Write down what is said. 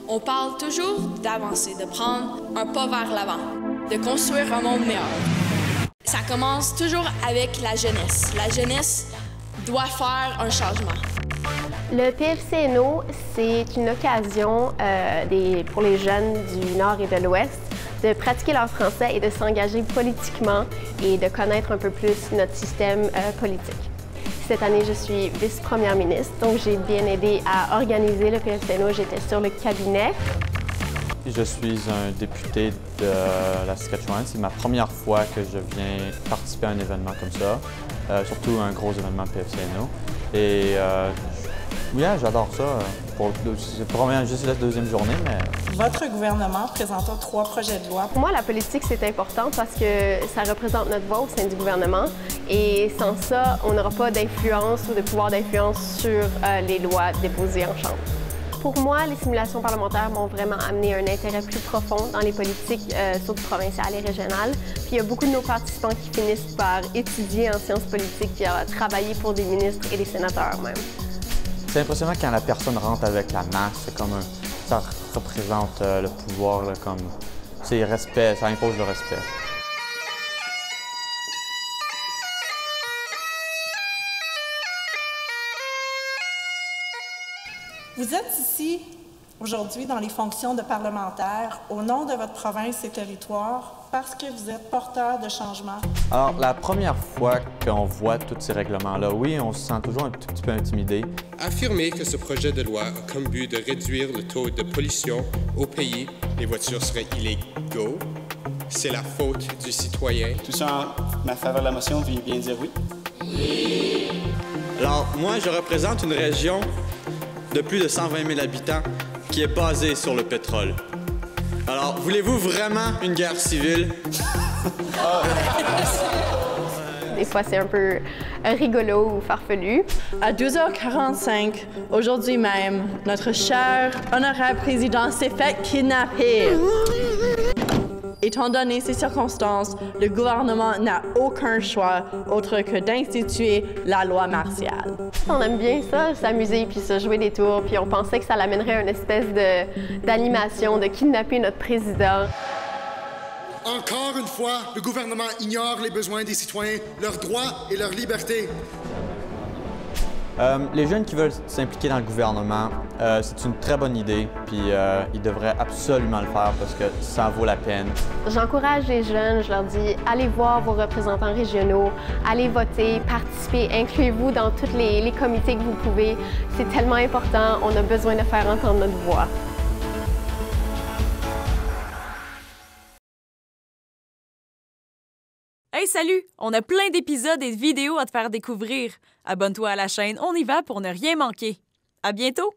On parle toujours d'avancer, de prendre un pas vers l'avant, de construire un monde meilleur. Ça commence toujours avec la jeunesse. La jeunesse doit faire un changement. Le PFCNO, c'est une occasion pour les jeunes du Nord et de l'Ouest de pratiquer leur français et de s'engager politiquement et de connaître un peu plus notre système politique. Cette année, je suis vice-première ministre, donc j'ai bien aidé à organiser le PFCNO. J'étais sur le cabinet. Je suis un député de la Saskatchewan. C'est ma première fois que je viens participer à un événement comme ça, surtout un gros événement PFCNO. Et oui, j'adore ça. C'est probablement juste la deuxième journée, mais... Votre gouvernement présenta 3 projets de loi. Pour moi, la politique, c'est important parce que ça représente notre voix au sein du gouvernement. Et sans ça, on n'aura pas d'influence ou de pouvoir d'influence sur les lois déposées en Chambre. Pour moi, les simulations parlementaires m'ont vraiment amené un intérêt plus profond dans les politiques, surtout provinciales et régionales. Puis il y a beaucoup de nos participants qui finissent par étudier en sciences politiques puis à travailler pour des ministres et des sénateurs même. C'est impressionnant quand la personne rentre avec la masse, c'est comme ça représente le pouvoir, là, comme c'est respect, ça impose le respect. Vous êtes ici aujourd'hui dans les fonctions de parlementaire au nom de votre province et territoire parce que vous êtes porteur de changement. Alors, la première fois qu'on voit tous ces règlements-là, oui, on se sent toujours un tout petit peu intimidé. Affirmer que ce projet de loi a comme but de réduire le taux de pollution au pays, les voitures seraient illégaux, c'est la faute du citoyen. Tout ça en ma faveur de la motion, veuillez bien dire oui. Oui! Alors, moi, je représente une région de plus de 120 000 habitants qui est basée sur le pétrole. Alors, voulez-vous vraiment une guerre civile? Des fois, c'est un peu rigolo ou farfelu. À 12h45, aujourd'hui même, notre cher, honorable président s'est fait kidnapper. Étant donné ces circonstances, le gouvernement n'a aucun choix autre que d'instituer la loi martiale. On aime bien ça, s'amuser puis se jouer des tours, puis on pensait que ça l'amènerait à une espèce d'animation, de kidnapper notre président. Encore une fois, le gouvernement ignore les besoins des citoyens, leurs droits et leurs libertés. Les jeunes qui veulent s'impliquer dans le gouvernement, c'est une très bonne idée, puis ils devraient absolument le faire parce que ça vaut la peine. J'encourage les jeunes, je leur dis, allez voir vos représentants régionaux, allez voter, participez, incluez-vous dans tous les comités que vous pouvez. C'est tellement important, on a besoin de faire entendre notre voix. Hey, salut! On a plein d'épisodes et de vidéos à te faire découvrir. Abonne-toi à la chaîne On y va pour ne rien manquer. À bientôt!